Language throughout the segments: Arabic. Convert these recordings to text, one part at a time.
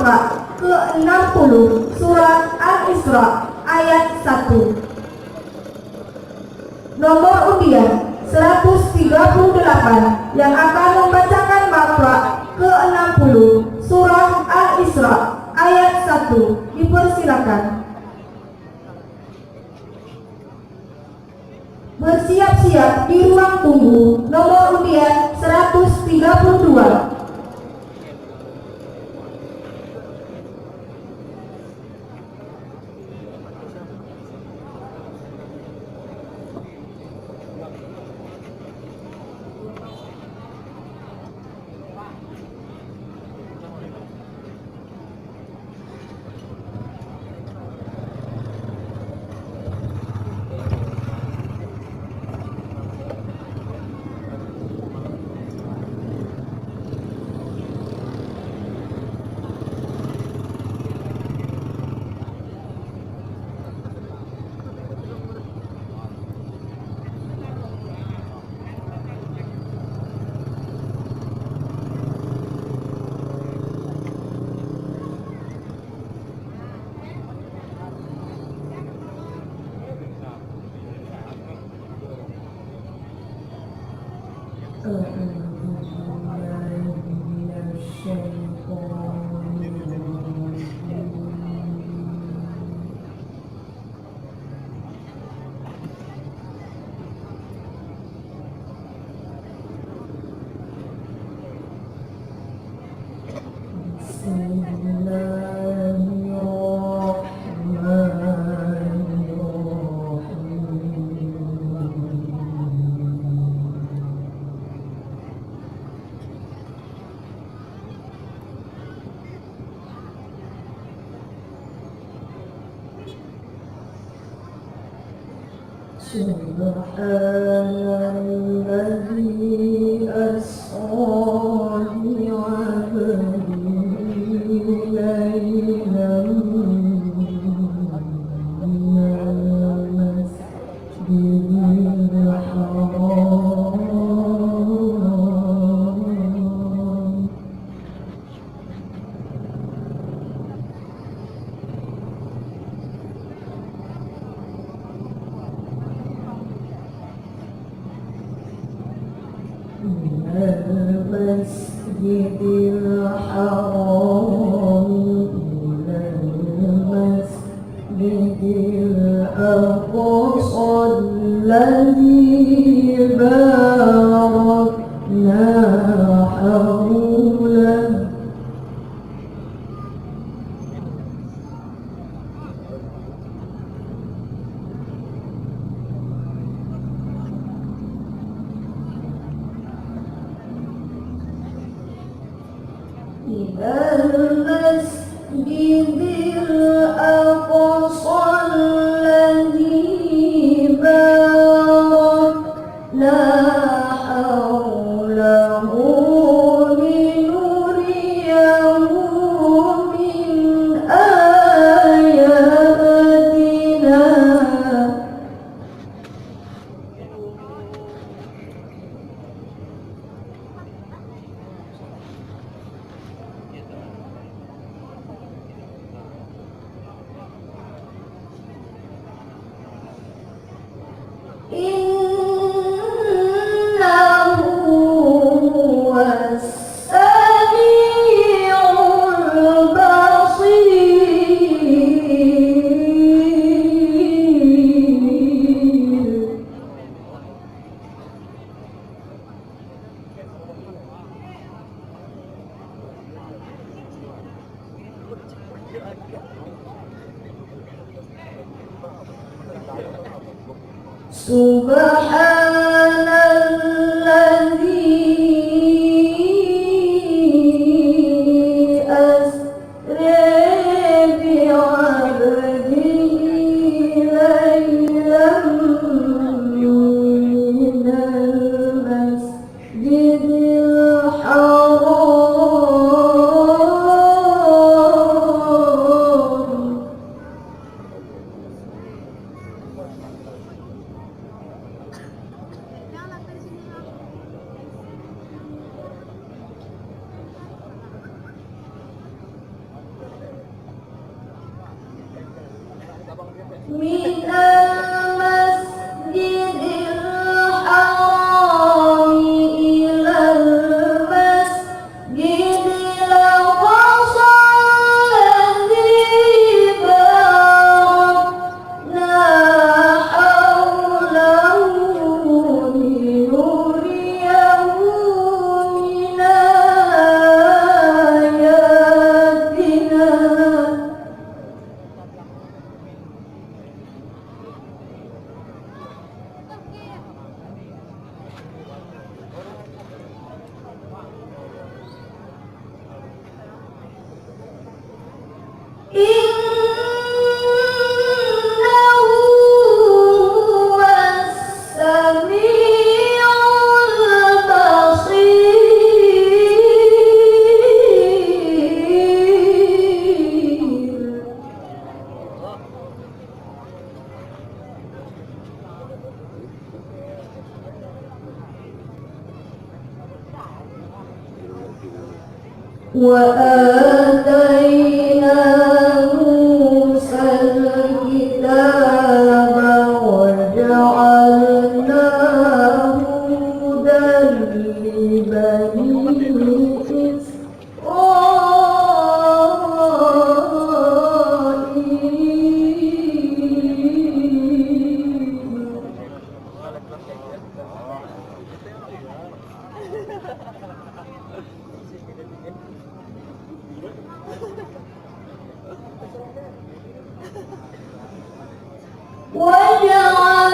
Makra ke-60 surat Al-Isra ayat 1. Nomor undian 138 yang akan membacakan Makra ke-60 surah Al-Isra ayat 1 dipersilakan. Bersiap-siap di ruang tunggu nomor undian 132. Subhanalladzi asra bi 'abdihi laylan minal masjidil haram المسجد الحرام إلى المسجد الأقصى الذي باركنا حوله إلى المسجد الأقصى الذي باركنا حوله لنريه من آياتنا إنه هو السميع البصير Subhanalladzi asra bi'abdihi laylan minal masjidil haram من المسجد الحرام إلى المسجد الأقصى الذي باركنا حوله لنريه من آياتنا. إنه هو السميع البصير. وآتينا موسى الكتاب وجعلناه هدى لبني إسرائيل.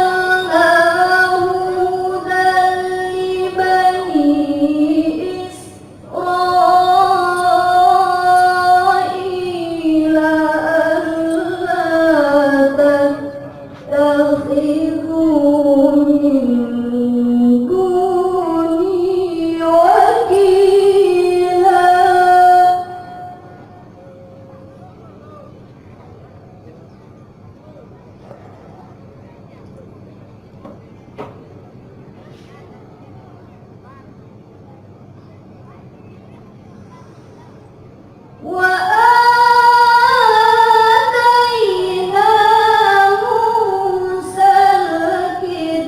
وجعلناه هدى لبني إسرائيل ألا تتخذوا من دوني وكيلا. وآتينا موسى الكتاب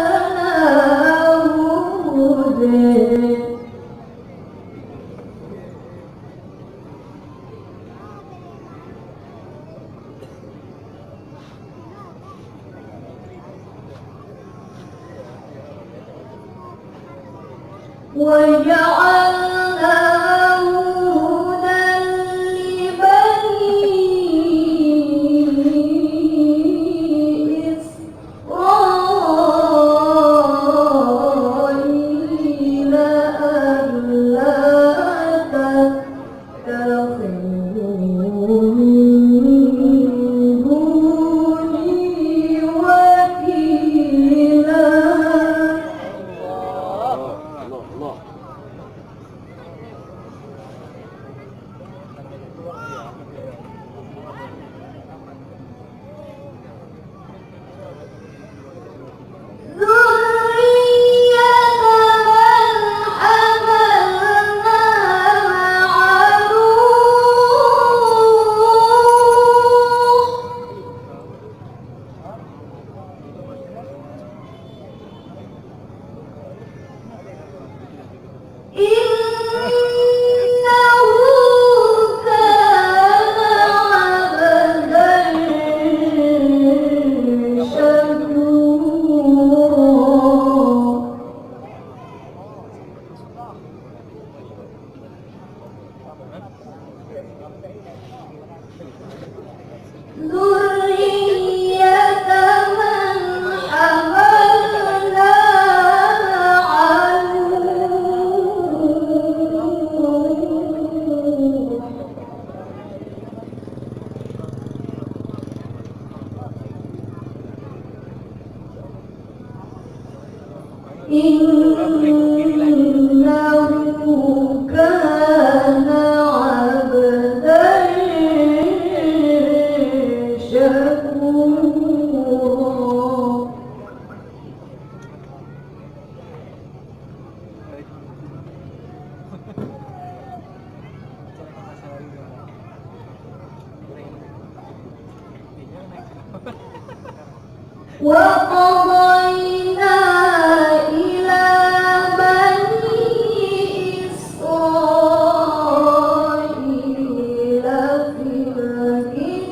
وجعلناه هدى. وجعلناه هدى لبني إسرائيل ألا تتخذوا من دوني وكيلا. إنه كان عبدا وقضينا إلى بني إسرائيل في الكتاب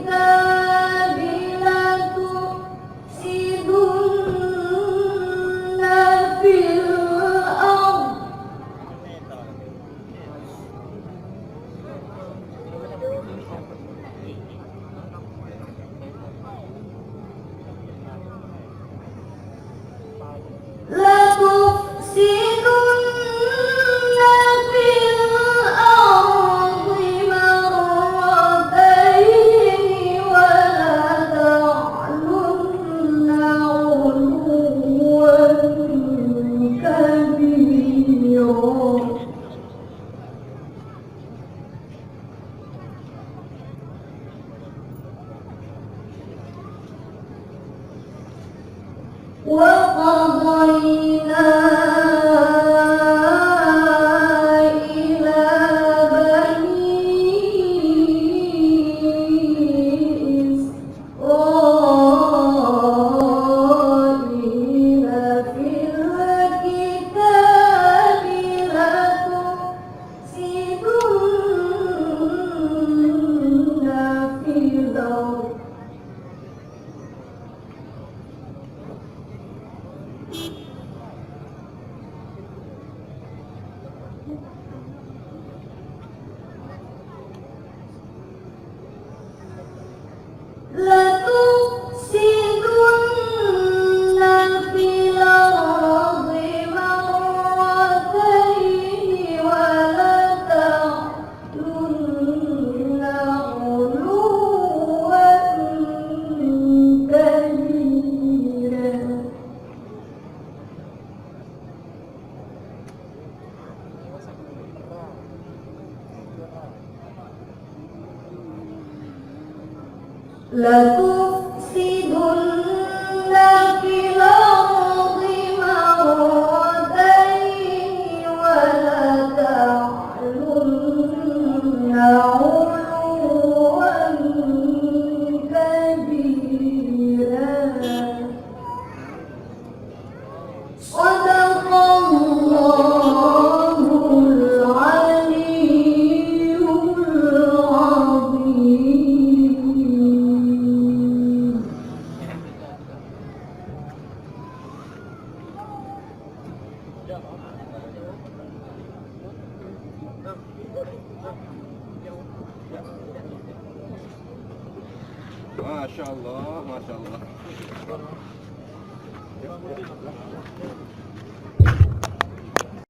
لتفسدن في الأرض مرتين ولتعلن علوا كبيرا وقضينا إلى بني إسرائيل في الكتاب لتفسدن في الأرض لتفسدن في الأرض مرتين ولتعلن علوا كبيرا لتفسدن في الأرض مرتين ولتعلن علوا كبيرا صدق الله العلي العظيم. Masya Allah, Masya Allah.